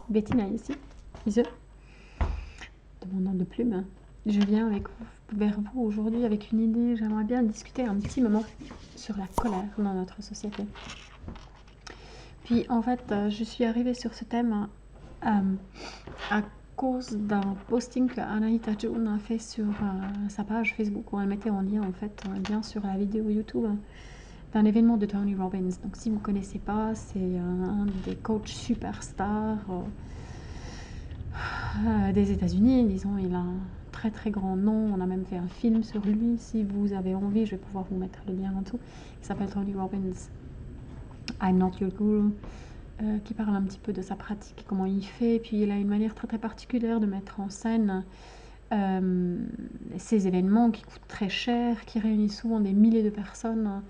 Bettina ici, de mon nom de plume. Je viens vers vous aujourd'hui avec une idée. J'aimerais bien discuter un petit moment sur la colère dans notre société. Puis en fait, je suis arrivée sur ce thème à cause d'un posting que Anahita June a fait sur sa page Facebook où elle mettait en lien en fait un lien sur la vidéo YouTube d'un événement de Tony Robbins. Donc si vous ne connaissez pas, c'est un des coachs superstars des États-Unis. Disons, il a un très très grand nom. On a même fait un film sur lui. Si vous avez envie, je vais pouvoir vous mettre le lien en dessous. Il s'appelle Tony Robbins, I'm Not Your Guru. Qui parle un petit peu de sa pratique, comment il fait. Et puis il a une manière très très particulière de mettre en scène ces événements qui coûtent très cher, qui réunissent souvent des milliers de personnes.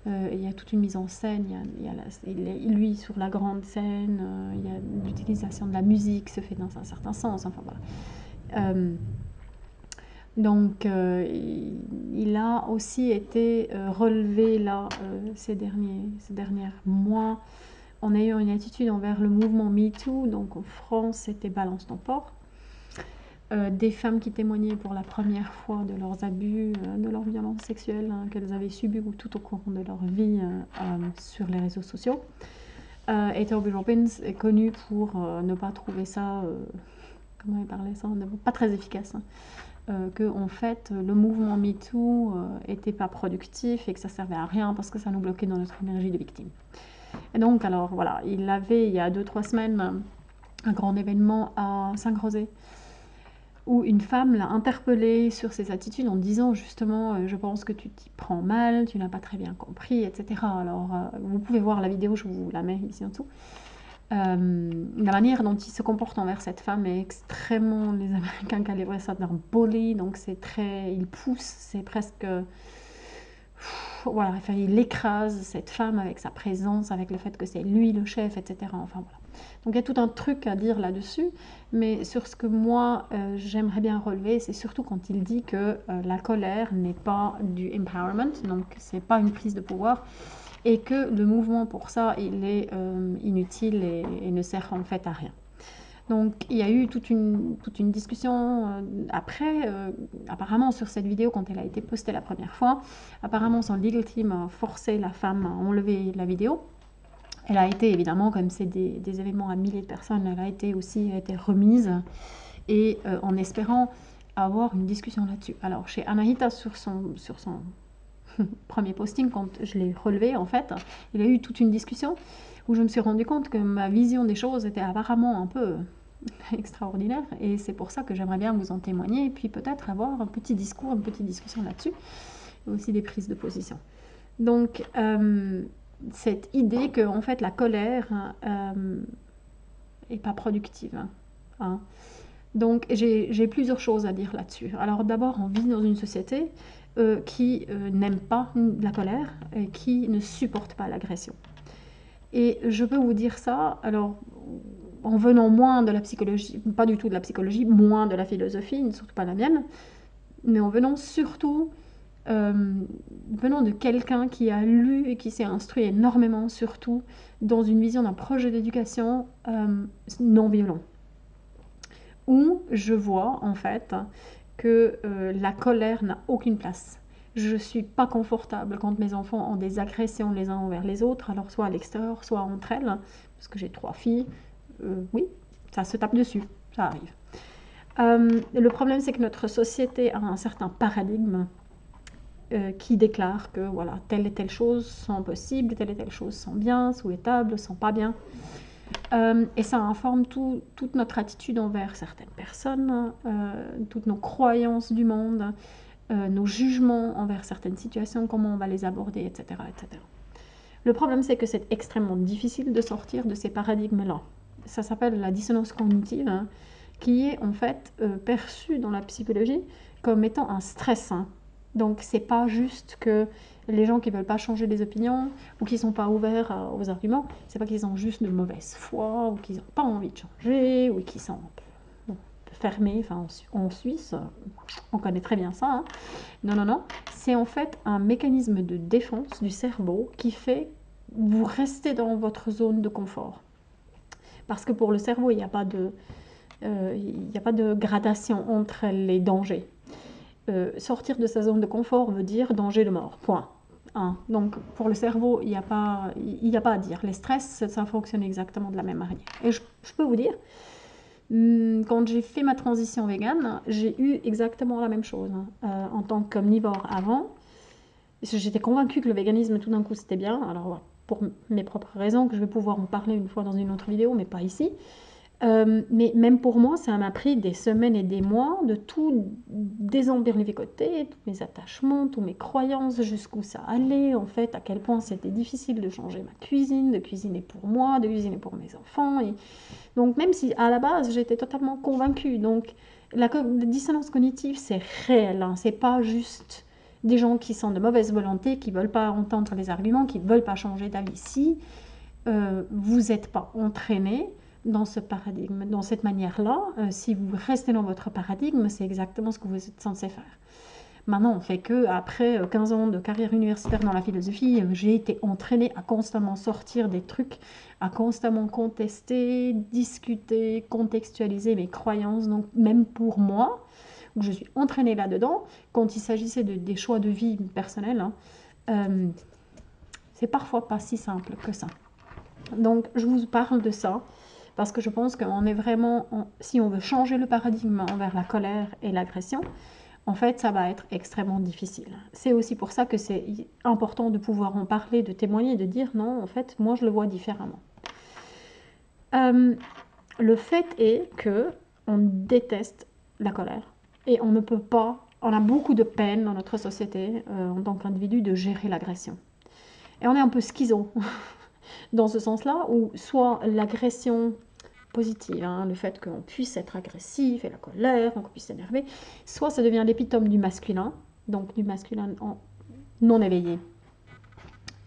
Il y a toute une mise en scène, il est lui sur la grande scène, il y a l'utilisation de la musique se fait dans un certain sens. Enfin voilà. Donc il a aussi été relevé là ces derniers mois en ayant une attitude envers le mouvement MeToo. Donc en France, c'était Balance ton porc. Des femmes qui témoignaient pour la première fois de leurs abus, de leurs violences sexuelles qu'elles avaient subies ou tout au cours de leur vie sur les réseaux sociaux. Et Tony Robbins est connu pour ne pas trouver ça, comment il parlait ça, pas très efficace. Que en fait le mouvement MeToo était pas productif et que ça servait à rien parce que ça nous bloquait dans notre énergie de victime. Et donc alors voilà, il avait il y a 2-3 semaines un grand événement à Saint-Crozet où une femme l'a interpellé sur ses attitudes en disant justement je pense que tu t'y prends mal, tu n'as pas très bien compris, etc. Alors vous pouvez voir la vidéo, je vous la mets ici en dessous. La manière dont il se comporte envers cette femme est extrêmement, les Américains qualifieraient ça d'un bully, donc c'est très, il pousse, c'est presque, voilà, enfin, il écrase cette femme avec sa présence, avec le fait que c'est lui le chef, etc. Enfin voilà. Donc il y a tout un truc à dire là-dessus, mais sur ce que moi j'aimerais bien relever, c'est surtout quand il dit que la colère n'est pas du empowerment, donc c'est pas une prise de pouvoir, et que le mouvement pour ça, il est inutile et ne sert en fait à rien. Donc il y a eu toute une discussion après, apparemment sur cette vidéo quand elle a été postée la première fois, apparemment son legal team a forcé la femme à enlever la vidéo. Elle a été évidemment, comme c'est des événements à milliers de personnes, elle a été remise et en espérant avoir une discussion là-dessus. Alors chez Anahita sur son premier posting, quand je l'ai relevé en fait, il y a eu toute une discussion où je me suis rendu compte que ma vision des choses était apparemment un peu extraordinaire et c'est pour ça que j'aimerais bien vous en témoigner et puis peut-être avoir un petit discours, une petite discussion là-dessus et aussi des prises de position. Donc cette idée que en fait la colère est pas productive. Hein. Donc j'ai plusieurs choses à dire là-dessus. Alors d'abord, on vit dans une société qui n'aime pas la colère et qui ne supporte pas l'agression. Et je peux vous dire ça, alors en venant moins de la psychologie, pas du tout de la psychologie, moins de la philosophie, surtout pas la mienne, mais en venant surtout venant de quelqu'un qui a lu et qui s'est instruit énormément, surtout dans une vision d'un projet d'éducation non violent. Où je vois en fait que la colère n'a aucune place. Je ne suis pas confortable quand mes enfants ont des agressions les uns envers les autres, alors soit à l'extérieur, soit entre elles, parce que j'ai 3 filles, oui, ça se tape dessus, ça arrive. Le problème, c'est que notre société a un certain paradigme qui déclare que voilà, telle et telle chose sont possibles, telle et telle chose sont bien, souhaitables, sont pas bien. Et ça informe toute notre attitude envers certaines personnes, toutes nos croyances du monde, nos jugements envers certaines situations, comment on va les aborder, etc. etc. Le problème, c'est que c'est extrêmement difficile de sortir de ces paradigmes-là. Ça s'appelle la dissonance cognitive, hein, qui est en fait perçue dans la psychologie comme étant un stress. Hein. Donc, c'est pas juste que les gens qui veulent pas changer des opinions ou qui sont pas ouverts aux arguments, c'est pas qu'ils ont juste de mauvaise foi ou qu'ils n'ont pas envie de changer ou qu'ils sont fermés. Enfin, en Suisse, on connaît très bien ça. Hein. Non. C'est en fait un mécanisme de défense du cerveau qui fait vous rester dans votre zone de confort. Parce que pour le cerveau, il n'y a pas de gradation entre les dangers. Sortir de sa zone de confort veut dire danger de mort, point. Hein. Donc pour le cerveau, il n'y a pas à dire. Les stress, ça fonctionne exactement de la même manière. Et je peux vous dire, quand j'ai fait ma transition végane, j'ai eu exactement la même chose. En tant qu'omnivore avant, j'étais convaincue que le véganisme tout d'un coup c'était bien. Alors pour mes propres raisons, que je vais pouvoir en parler une fois dans une autre vidéo, mais pas ici. Mais même pour moi, ça m'a pris des semaines et des mois de tout désembirlificoter, tous mes attachements, toutes mes croyances, jusqu'où ça allait, en fait, à quel point c'était difficile de changer ma cuisine, de cuisiner pour moi, de cuisiner pour mes enfants. Et donc même si à la base, j'étais totalement convaincue. Donc la dissonance cognitive, c'est réel, hein, c'est pas juste des gens qui sont de mauvaise volonté, qui veulent pas entendre les arguments, qui veulent pas changer d'avis. Si vous n'êtes pas entraîné dans ce paradigme, dans cette manière-là, si vous restez dans votre paradigme, c'est exactement ce que vous êtes censé faire. Maintenant, on fait que après 15 ans de carrière universitaire dans la philosophie, j'ai été entraînée à constamment sortir des trucs, à constamment contester, discuter, contextualiser mes croyances. Donc même pour moi, où je suis entraînée là-dedans, quand il s'agissait des choix de vie personnels, hein, c'est parfois pas si simple que ça. Donc je vous parle de ça parce que je pense qu'on est vraiment, si on veut changer le paradigme envers la colère et l'agression, en fait ça va être extrêmement difficile. C'est aussi pour ça que c'est important de pouvoir en parler, de témoigner, de dire non, en fait moi je le vois différemment. Le fait est que on déteste la colère et on ne peut pas, on a beaucoup de peine dans notre société en tant qu'individu de gérer l'agression. Et on est un peu schizo dans ce sens-là, où soit l'agression positive, hein, le fait qu'on puisse être agressif et la colère, qu'on puisse s'énerver, soit ça devient l'épitome du masculin, donc du masculin non éveillé.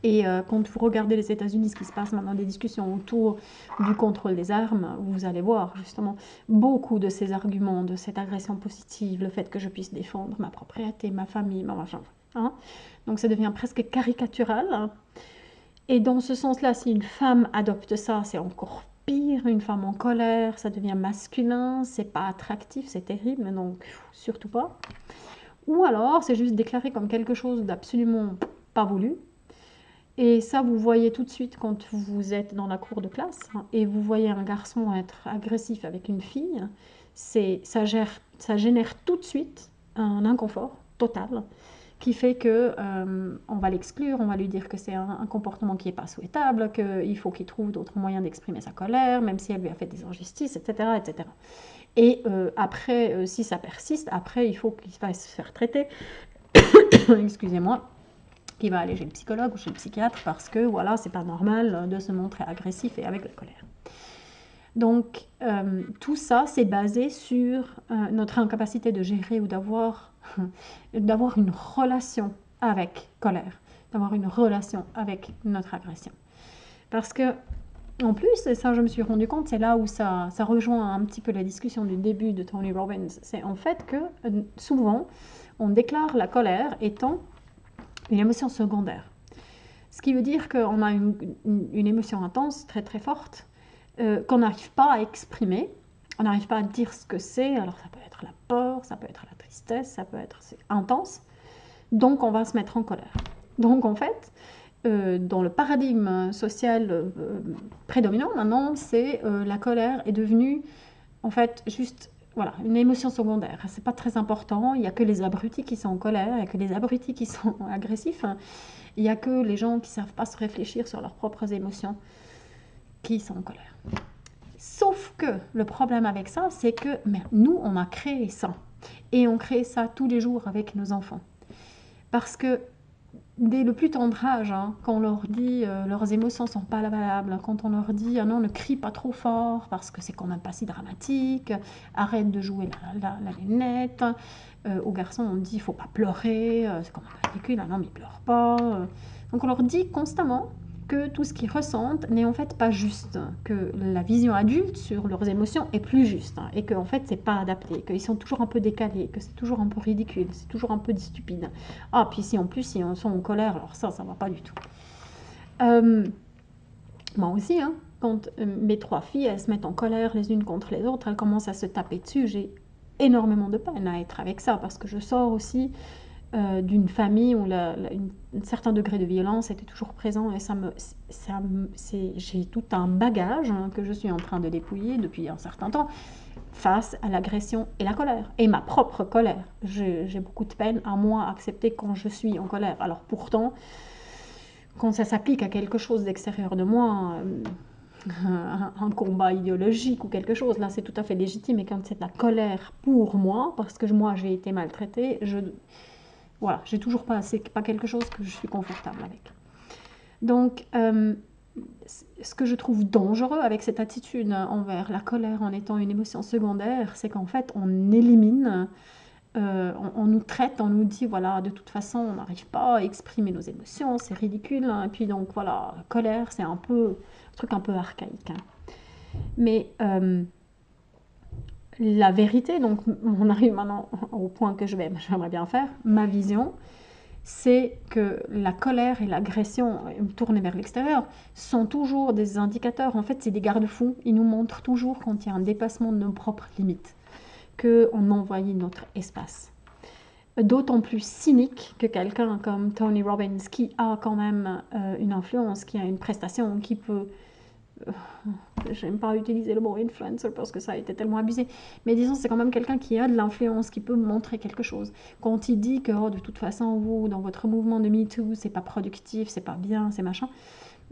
Et quand vous regardez les États-Unis, ce qui se passe maintenant, des discussions autour du contrôle des armes, vous allez voir justement beaucoup de ces arguments, de cette agression positive, le fait que je puisse défendre ma propriété, ma famille, ma machin. Hein. Donc ça devient presque caricatural. Hein. Et dans ce sens-là, si une femme adopte ça, c'est encore pire. Une femme en colère, ça devient masculin, c'est pas attractif, c'est terrible, donc surtout pas. Ou alors, c'est juste déclaré comme quelque chose d'absolument pas voulu. Et ça, vous voyez tout de suite quand vous êtes dans la cour de classe hein, et vous voyez un garçon être agressif avec une fille, ça génère tout de suite un inconfort total qui fait que on va l'exclure, on va lui dire que c'est un comportement qui n'est pas souhaitable, qu'il faut qu'il trouve d'autres moyens d'exprimer sa colère, même si elle lui a fait des injustices, etc. etc. Et après, si ça persiste, après, il faut qu'il va se faire traiter, excusez-moi, qu'il va aller chez le psychologue ou chez le psychiatre parce que voilà, c'est pas normal de se montrer agressif et avec la colère. Donc, tout ça, c'est basé sur notre incapacité de gérer ou d'avoir une relation avec colère, d'avoir une relation avec notre agression. Parce que, en plus, et ça je me suis rendu compte, c'est là où ça rejoint un petit peu la discussion du début de Tony Robbins, c'est en fait que souvent, on déclare la colère étant une émotion secondaire. Ce qui veut dire qu'on a une émotion intense, très très forte, qu'on n'arrive pas à exprimer, on n'arrive pas à dire ce que c'est, alors ça peut être la peur, ça peut être la tristesse, ça peut être intense, donc on va se mettre en colère. Donc en fait, dans le paradigme social prédominant maintenant, c'est la colère est devenue en fait juste voilà, une émotion secondaire. C'est pas très important, il n'y a que les abrutis qui sont en colère, il n'y a que les abrutis qui sont agressifs, il n'y a que les gens qui ne savent pas se réfléchir sur leurs propres émotions qui sont en colère. Sauf que le problème avec ça, c'est que nous, on a créé ça. Et on crée ça tous les jours avec nos enfants. Parce que dès le plus tendre âge, hein, quand on leur dit leurs émotions ne sont pas valables, quand on leur dit non, ne crie pas trop fort parce que c'est quand même pas si dramatique, arrête de jouer la nénette, aux garçons on dit il faut pas pleurer, c'est quand même ridicule, non mais ils pleurent pas. Donc on leur dit constamment que tout ce qu'ils ressentent n'est en fait pas juste, que la vision adulte sur leurs émotions est plus juste, hein, et qu'en fait c'est pas adapté, qu'ils sont toujours un peu décalés, que c'est toujours un peu ridicule, c'est toujours un peu stupide. Ah, puis si en plus ils sont en colère, alors ça va pas du tout. Moi aussi, hein, quand mes 3 filles, elles se mettent en colère les unes contre les autres, elles commencent à se taper dessus, j'ai énormément de peine à être avec ça, parce que je sors aussi d'une famille où un certain degré de violence était toujours présent, et j'ai tout un bagage que je suis en train de dépouiller depuis un certain temps face à l'agression et la colère, et ma propre colère. J'ai beaucoup de peine à moi accepter quand je suis en colère. Alors pourtant, quand ça s'applique à quelque chose d'extérieur de moi, un combat idéologique ou quelque chose, là c'est tout à fait légitime, et quand c'est de la colère pour moi, parce que moi j'ai été maltraitée, voilà, j'ai toujours pas, c'est pas quelque chose que je suis confortable avec. Donc, ce que je trouve dangereux avec cette attitude envers la colère en étant une émotion secondaire, c'est qu'en fait, on élimine, on nous traite, on nous dit, voilà, de toute façon, on n'arrive pas à exprimer nos émotions, c'est ridicule, hein. Et puis donc, voilà, la colère, c'est un truc un peu archaïque, hein. Mais la vérité, donc on arrive maintenant au point que j'aimerais bien faire, ma vision, c'est que la colère et l'agression tournée vers l'extérieur sont toujours des indicateurs. En fait, c'est des garde-fous. Ils nous montrent toujours quand il y a un dépassement de nos propres limites, qu'on envahit notre espace. D'autant plus cynique que quelqu'un comme Tony Robbins, qui a quand même une influence, qui a une prestation, qui peut... J'aime pas utiliser le mot influencer parce que ça a été tellement abusé, mais disons c'est quand même quelqu'un qui a de l'influence, qui peut montrer quelque chose. Quand il dit que de toute façon vous dans votre mouvement de MeToo c'est pas productif, c'est pas bien, c'est machin,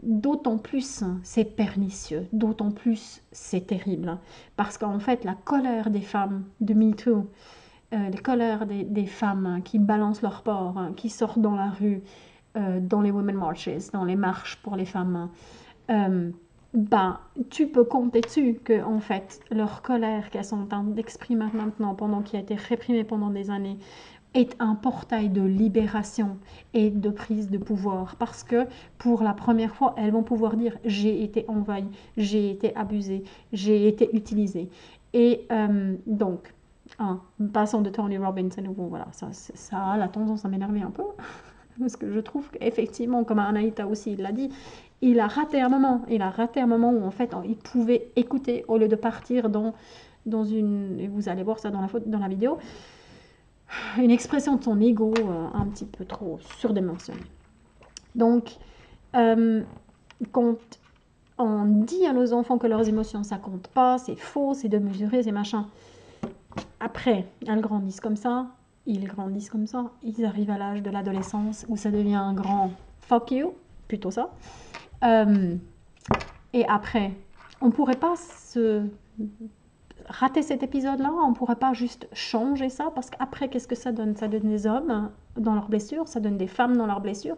d'autant plus c'est pernicieux, d'autant plus c'est terrible, parce qu'en fait la colère des femmes de MeToo, les colères des femmes qui balancent leur porc, qui sortent dans la rue, dans les Women Marches, dans les marches pour les femmes, tu peux compter dessus que en fait leur colère qu'elles sont en train d'exprimer maintenant, pendant qu'il a été réprimé pendant des années, est un portail de libération et de prise de pouvoir, parce que pour la première fois elles vont pouvoir dire j'ai été envahie, j'ai été abusée, j'ai été utilisée. Et donc passons de Tony Robbins à nouveau, voilà, ça a la tendance à m'énerver un peu parce que je trouve qu'effectivement, comme Anaïta aussi l'a dit, il a raté un moment où en fait il pouvait écouter au lieu de partir dans une, et vous allez voir ça dans la vidéo, une expression de son ego un petit peu trop surdimensionnée. Donc, quand on dit à nos enfants que leurs émotions ça compte pas, c'est faux, c'est démesuré, c'est machin, après elles grandissent comme ça, ils grandissent comme ça, ils arrivent à l'âge de l'adolescence où ça devient un grand fuck you, plutôt ça. Et après, on pourrait pas rater cet épisode-là, on pourrait pas juste changer ça, parce qu'après, qu'est-ce que ça donne? Ça donne des hommes dans leurs blessures, ça donne des femmes dans leurs blessures,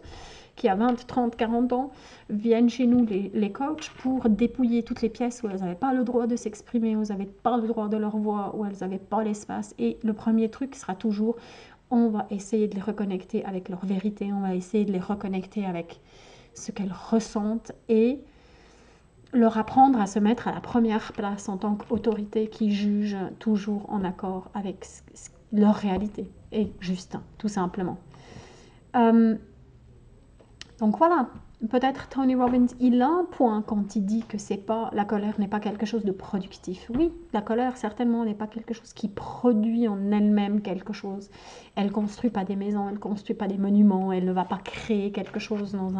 qui à 20, 30, 40 ans viennent chez nous, les coachs, pour dépouiller toutes les pièces où elles n'avaient pas le droit de s'exprimer, où elles n'avaient pas le droit de leur voix, où elles n'avaient pas l'espace. Et le premier truc sera toujours, on va essayer de les reconnecter avec leur vérité, on va essayer de les reconnecter avec ce qu'elles ressentent, et leur apprendre à se mettre à la première place en tant qu'autorité qui juge toujours en accord avec leur réalité et juste, tout simplement. Donc voilà, peut-être Tony Robbins, il a un point quand il dit que la colère n'est pas quelque chose de productif. Oui, la colère certainement n'est pas quelque chose qui produit en elle-même quelque chose. Elle ne construit pas des maisons, elle ne construit pas des monuments, elle ne va pas créer quelque chose dans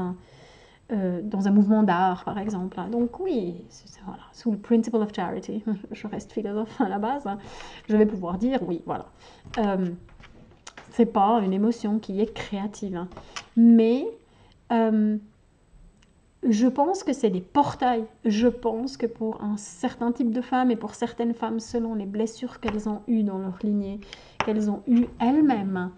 un mouvement d'art, par exemple. Donc oui, voilà, sous le principle of charity, je reste philosophe à la base, je vais pouvoir dire oui, voilà. C'est pas une émotion qui est créative, mais je pense que c'est des portails. Je pense que pour un certain type de femmes, et pour certaines femmes selon les blessures qu'elles ont eues dans leur lignée, qu'elles ont eues elles-mêmes,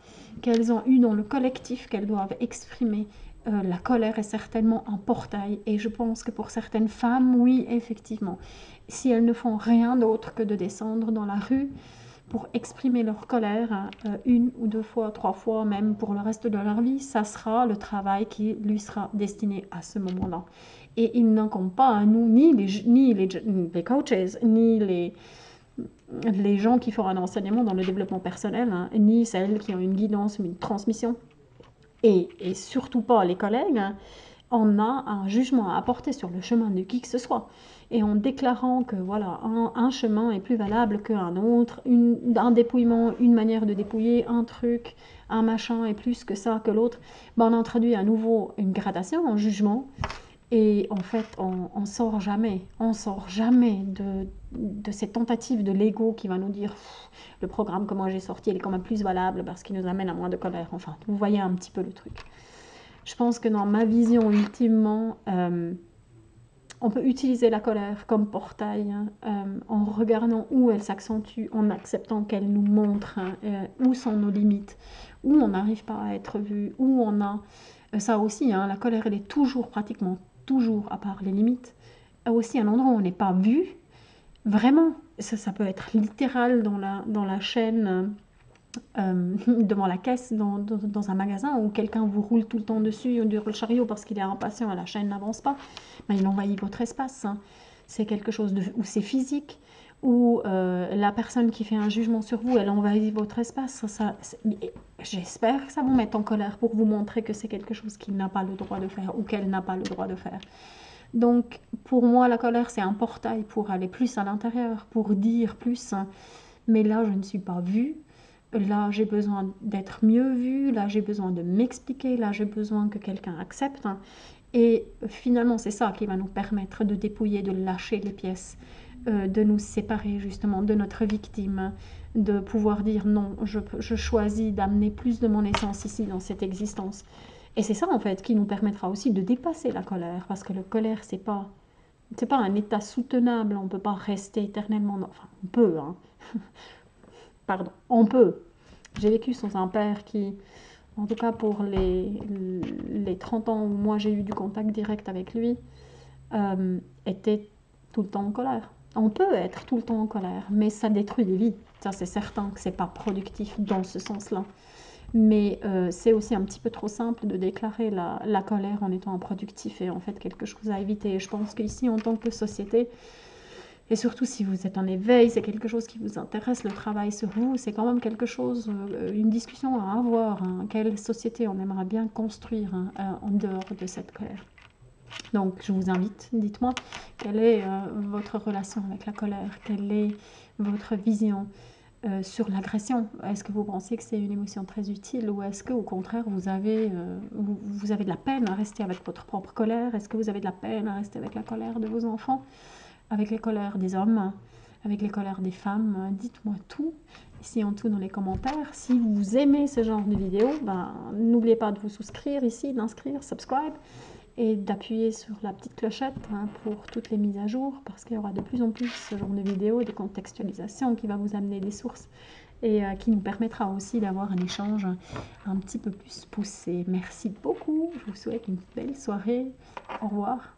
qu'elles ont eues dans le collectif qu'elles doivent exprimer, la colère est certainement un portail. Et je pense que pour certaines femmes, oui, effectivement, si elles ne font rien d'autre que de descendre dans la rue pour exprimer leur colère, une ou deux fois, trois fois, même pour le reste de leur vie, ça sera le travail qui lui sera destiné à ce moment-là. Et il n'incombe pas à nous, ni les coaches, ni les gens qui font un enseignement dans le développement personnel, ni celles qui ont une guidance, une transmission, et surtout pas les collègues, on a un jugement à apporter sur le chemin de qui que ce soit. Et en déclarant que voilà, un chemin est plus valable qu'un autre, un dépouillement, une manière de dépouiller, un truc, un machin est plus que ça que l'autre, ben on introduit à nouveau une gradation, un jugement. Et en fait, on sort jamais de cette tentative de l'ego qui va nous dire le programme que moi j'ai sorti, il est quand même plus valable parce qu'il nous amène à moins de colère. Enfin, vous voyez un petit peu le truc. Je pense que dans ma vision, ultimement, on peut utiliser la colère comme portail en regardant où elle s'accentue, en acceptant qu'elle nous montre où sont nos limites, où on n'arrive pas à être vu, où on a... ça aussi, la colère, elle est toujours, pratiquement toujours, à part les limites, aussi un endroit où on n'est pas vu. Vraiment, ça peut être littéral dans la chaîne... devant la caisse dans un magasin où quelqu'un vous roule tout le temps dessus sur le chariot parce qu'il est impatient et la chaîne n'avance pas, ben, il envahit votre espace. Hein. C'est quelque chose où c'est physique, où la personne qui fait un jugement sur vous, elle envahit votre espace. J'espère que ça vous met en colère pour vous montrer que c'est quelque chose qu'il n'a pas le droit de faire ou qu'elle n'a pas le droit de faire. Donc, pour moi, la colère, c'est un portail pour aller plus à l'intérieur, pour dire plus. Mais là, je ne suis pas vue. Là, j'ai besoin d'être mieux vue. Là, j'ai besoin de m'expliquer. Là, j'ai besoin que quelqu'un accepte. Et finalement, c'est ça qui va nous permettre de dépouiller, de lâcher les pièces, de nous séparer justement de notre victime, de pouvoir dire non, je choisis d'amener plus de mon essence ici dans cette existence. Et c'est ça en fait qui nous permettra aussi de dépasser la colère, parce que la colère, c'est pas un état soutenable, on peut pas rester éternellement... Enfin, on peut, hein. Pardon, on peut. J'ai vécu sans un père qui, en tout cas pour les 30 ans où moi j'ai eu du contact direct avec lui, était tout le temps en colère. On peut être tout le temps en colère, mais ça détruit des vies. Ça, c'est certain que c'est pas productif dans ce sens-là. Mais c'est aussi un petit peu trop simple de déclarer la colère en étant productif et en fait quelque chose à éviter. Et je pense qu'ici, en tant que société, et surtout si vous êtes en éveil, c'est quelque chose qui vous intéresse, le travail sur vous, c'est quand même quelque chose, une discussion à avoir. Hein. Quelle société on aimerait bien construire en dehors de cette colère. Donc je vous invite, dites-moi, quelle est votre relation avec la colère? Quelle est votre vision sur l'agression? Est-ce que vous pensez que c'est une émotion très utile ou est-ce qu'au contraire vous avez de la peine à rester avec votre propre colère? Est-ce que vous avez de la peine à rester avec la colère de vos enfants? Avec les colères des hommes, avec les colères des femmes, dites-moi tout ici en dessous dans les commentaires. Si vous aimez ce genre de vidéo, ben, n'oubliez pas de vous souscrire ici, d'inscrire, subscribe et d'appuyer sur la petite clochette pour toutes les mises à jour parce qu'il y aura de plus en plus ce genre de vidéos et de contextualisation qui va vous amener des sources et qui nous permettra aussi d'avoir un échange un petit peu plus poussé. Merci beaucoup, je vous souhaite une belle soirée, au revoir.